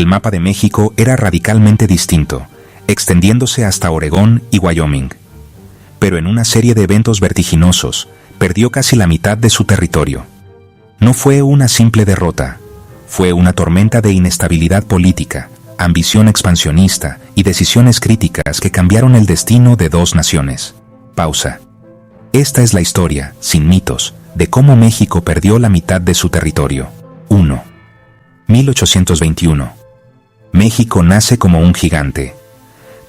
El mapa de México era radicalmente distinto, extendiéndose hasta Oregón y Wyoming. Pero en una serie de eventos vertiginosos, perdió casi la mitad de su territorio. No fue una simple derrota, fue una tormenta de inestabilidad política, ambición expansionista y decisiones críticas que cambiaron el destino de dos naciones. Pausa. Esta es la historia, sin mitos, de cómo México perdió la mitad de su territorio. 1. 1821. México nace como un gigante.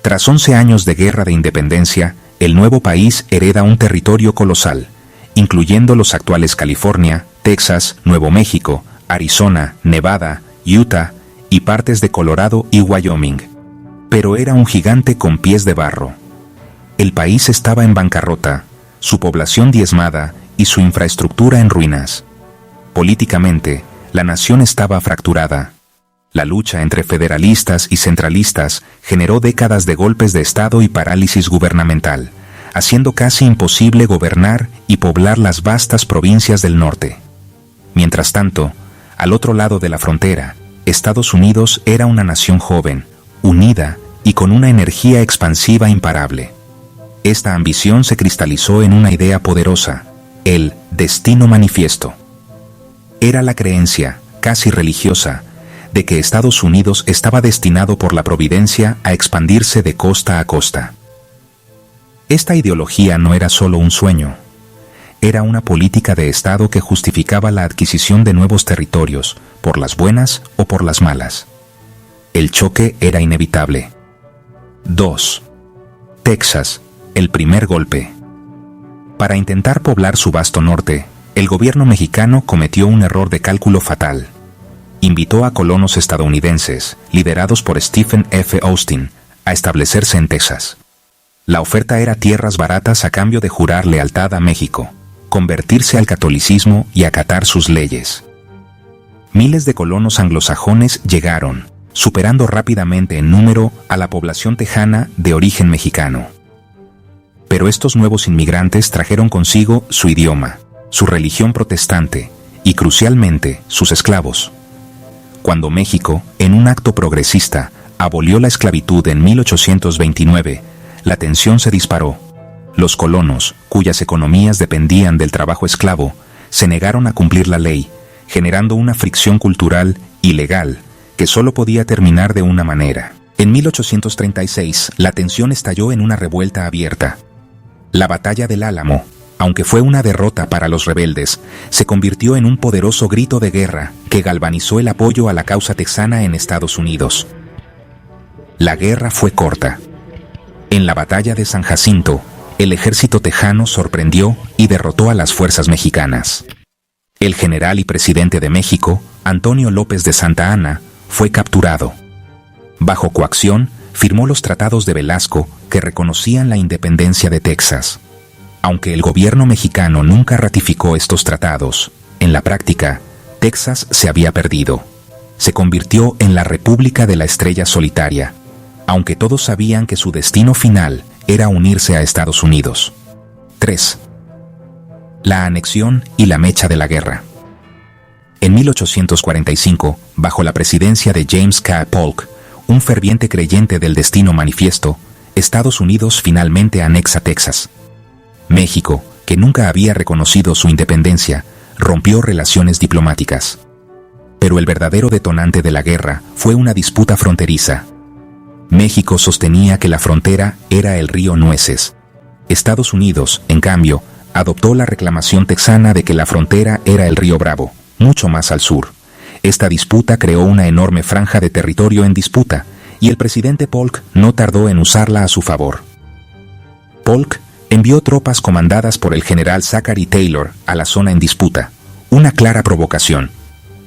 Tras 11 años de guerra de independencia, el nuevo país hereda un territorio colosal, incluyendo los actuales California, Texas, Nuevo México, Arizona, Nevada, Utah y partes de Colorado y Wyoming. Pero era un gigante con pies de barro. El país estaba en bancarrota, su población diezmada y su infraestructura en ruinas. Políticamente, la nación estaba fracturada. La lucha entre federalistas y centralistas generó décadas de golpes de Estado y parálisis gubernamental, haciendo casi imposible gobernar y poblar las vastas provincias del norte. Mientras tanto, al otro lado de la frontera, Estados Unidos era una nación joven, unida y con una energía expansiva imparable. Esta ambición se cristalizó en una idea poderosa, el destino manifiesto. Era la creencia, casi religiosa, de que Estados Unidos estaba destinado por la providencia a expandirse de costa a costa. Esta ideología no era solo un sueño, era una política de Estado que justificaba la adquisición de nuevos territorios, por las buenas o por las malas. El choque era inevitable. 2. Texas, el primer golpe. Para intentar poblar su vasto norte, el gobierno mexicano cometió un error de cálculo fatal. Invitó a colonos estadounidenses, liderados por Stephen F. Austin, a establecerse en Texas. La oferta era tierras baratas a cambio de jurar lealtad a México, convertirse al catolicismo y acatar sus leyes. Miles de colonos anglosajones llegaron, superando rápidamente en número a la población tejana de origen mexicano. Pero estos nuevos inmigrantes trajeron consigo su idioma, su religión protestante y, crucialmente, sus esclavos. Cuando México, en un acto progresista, abolió la esclavitud en 1829, la tensión se disparó. Los colonos, cuyas economías dependían del trabajo esclavo, se negaron a cumplir la ley, generando una fricción cultural y legal que solo podía terminar de una manera. En 1836, la tensión estalló en una revuelta abierta. La Batalla del Álamo, aunque fue una derrota para los rebeldes, se convirtió en un poderoso grito de guerra que galvanizó el apoyo a la causa texana en Estados Unidos. La guerra fue corta. En la Batalla de San Jacinto, el ejército tejano sorprendió y derrotó a las fuerzas mexicanas. El general y presidente de México, Antonio López de Santa Anna, fue capturado. Bajo coacción, firmó los tratados de Velasco que reconocían la independencia de Texas. Aunque el gobierno mexicano nunca ratificó estos tratados, en la práctica, Texas se había perdido. Se convirtió en la República de la Estrella Solitaria, aunque todos sabían que su destino final era unirse a Estados Unidos. 3. La anexión y la mecha de la guerra. En 1845, bajo la presidencia de James K. Polk, un ferviente creyente del destino manifiesto, Estados Unidos finalmente anexa Texas. México, que nunca había reconocido su independencia, rompió relaciones diplomáticas. Pero el verdadero detonante de la guerra fue una disputa fronteriza. México sostenía que la frontera era el río Nueces. Estados Unidos, en cambio, adoptó la reclamación texana de que la frontera era el río Bravo, mucho más al sur. Esta disputa creó una enorme franja de territorio en disputa, y el presidente Polk no tardó en usarla a su favor. Polk envió tropas comandadas por el general Zachary Taylor a la zona en disputa, una clara provocación.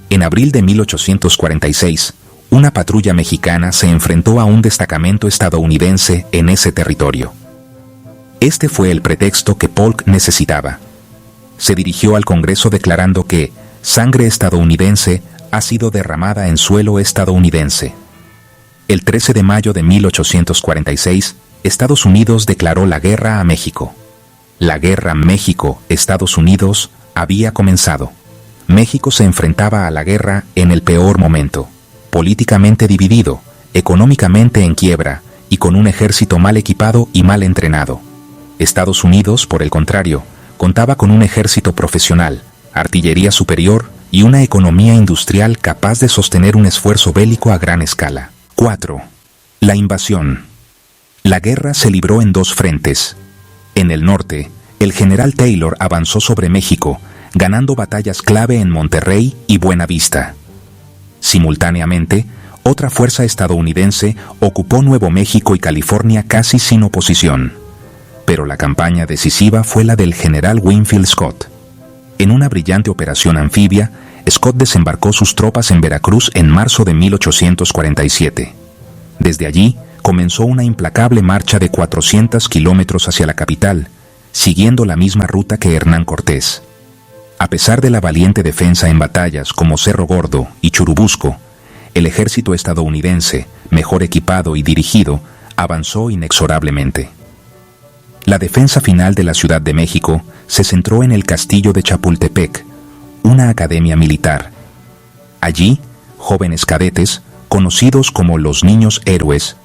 En abril de 1846, una patrulla mexicana se enfrentó a un destacamento estadounidense en ese territorio. Este fue el pretexto que Polk necesitaba. Se dirigió al Congreso declarando que sangre estadounidense ha sido derramada en suelo estadounidense. El 13 de mayo de 1846, Estados Unidos declaró la guerra a México. La guerra México-Estados Unidos había comenzado. México se enfrentaba a la guerra en el peor momento. políticamente dividido, económicamente en quiebra y con un ejército mal equipado y mal entrenado. Estados Unidos, por el contrario, contaba con un ejército profesional, artillería superior y una economía industrial capaz de sostener un esfuerzo bélico a gran escala. 4. La invasión. La guerra se libró en dos frentes. En el norte, el general Taylor avanzó sobre México, ganando batallas clave en Monterrey y Buenavista. Simultáneamente, otra fuerza estadounidense ocupó Nuevo México y California casi sin oposición. Pero la campaña decisiva fue la del general Winfield Scott. En una brillante operación anfibia, Scott desembarcó sus tropas en Veracruz en marzo de 1847. Desde allí, comenzó una implacable marcha de 400 kilómetros hacia la capital, siguiendo la misma ruta que Hernán Cortés. A pesar de la valiente defensa en batallas como Cerro Gordo y Churubusco, el ejército estadounidense, mejor equipado y dirigido, avanzó inexorablemente. La defensa final de la Ciudad de México se centró en el castillo de Chapultepec, una academia militar. Allí, jóvenes cadetes, conocidos como los niños héroes,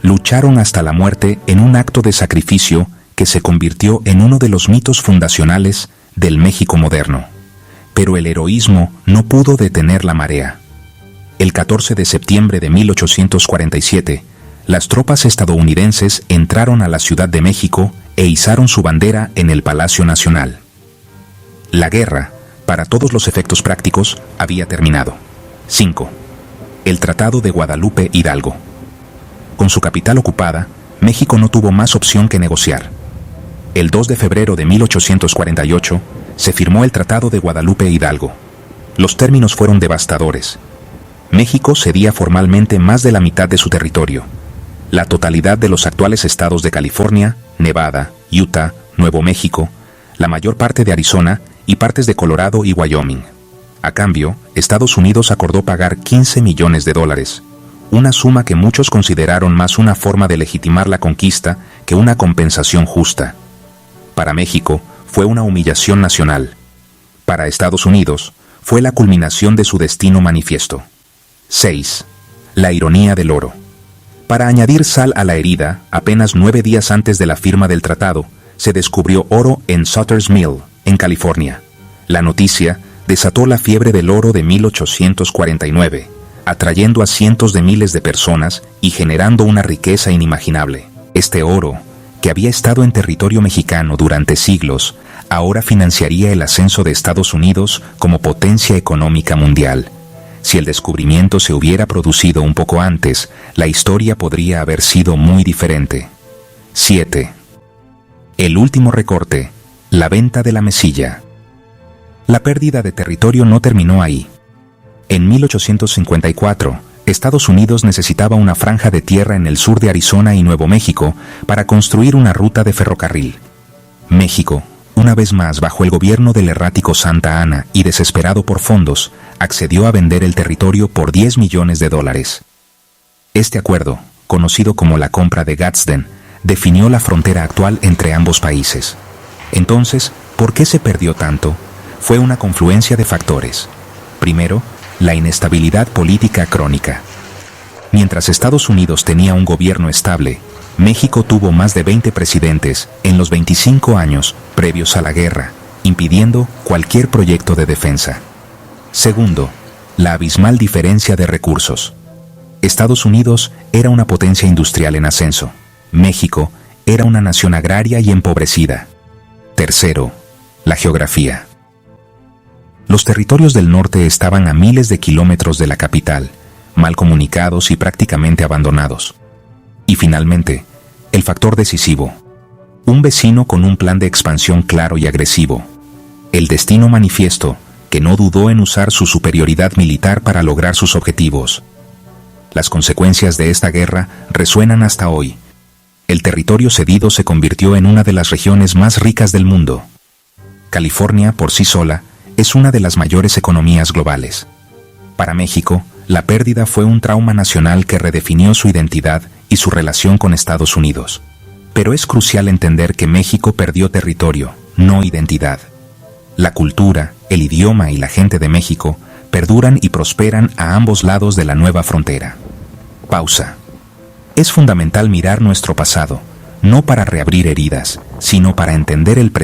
lucharon hasta la muerte en un acto de sacrificio que se convirtió en uno de los mitos fundacionales del México moderno. Pero el heroísmo no pudo detener la marea. El 14 de septiembre de 1847, las tropas estadounidenses entraron a la Ciudad de México e izaron su bandera en el Palacio Nacional. La guerra, para todos los efectos prácticos, había terminado. 5. El Tratado de Guadalupe Hidalgo. Con su capital ocupada, México no tuvo más opción que negociar. El 2 de febrero de 1848 se firmó el Tratado de Guadalupe Hidalgo. Los términos fueron devastadores. México cedía formalmente más de la mitad de su territorio, la totalidad de los actuales estados de California, Nevada, Utah, Nuevo México, la mayor parte de Arizona y partes de Colorado y Wyoming. A cambio, Estados Unidos acordó pagar $15 millones, una suma que muchos consideraron más una forma de legitimar la conquista que una compensación justa. Para México, fue una humillación nacional. Para Estados Unidos, fue la culminación de su destino manifiesto. 6. La ironía del oro. Para añadir sal a la herida, apenas 9 días antes de la firma del tratado, se descubrió oro en Sutter's Mill, en California. La noticia desató la fiebre del oro de 1849, atrayendo a cientos de miles de personas y generando una riqueza inimaginable. Este oro, que había estado en territorio mexicano durante siglos, ahora financiaría el ascenso de Estados Unidos como potencia económica mundial. Si el descubrimiento se hubiera producido un poco antes, la historia podría haber sido muy diferente. 7. El último recorte, la venta de la mesilla. La pérdida de territorio no terminó ahí. En 1854, Estados Unidos necesitaba una franja de tierra en el sur de Arizona y Nuevo México para construir una ruta de ferrocarril. México, una vez más bajo el gobierno del errático Santa Anna y desesperado por fondos, accedió a vender el territorio por $10 millones. Este acuerdo, conocido como la compra de Gadsden, definió la frontera actual entre ambos países. Entonces, ¿por qué se perdió tanto? Fue una confluencia de factores. Primero, la inestabilidad política crónica. Mientras Estados Unidos tenía un gobierno estable, México tuvo más de 20 presidentes en los 25 años previos a la guerra, impidiendo cualquier proyecto de defensa. Segundo, la abismal diferencia de recursos. Estados Unidos era una potencia industrial en ascenso. México era una nación agraria y empobrecida. Tercero, la geografía. Los territorios del norte estaban a miles de kilómetros de la capital, mal comunicados y prácticamente abandonados. Y finalmente, el factor decisivo. Un vecino con un plan de expansión claro y agresivo. El destino manifiesto, que no dudó en usar su superioridad militar para lograr sus objetivos. Las consecuencias de esta guerra resuenan hasta hoy. El territorio cedido se convirtió en una de las regiones más ricas del mundo. California, por sí sola, es una de las mayores economías globales. Para México, la pérdida fue un trauma nacional que redefinió su identidad y su relación con Estados Unidos. Pero es crucial entender que México perdió territorio, no identidad. La cultura, el idioma y la gente de México perduran y prosperan a ambos lados de la nueva frontera. Pausa. Es fundamental mirar nuestro pasado, no para reabrir heridas, sino para entender el presente.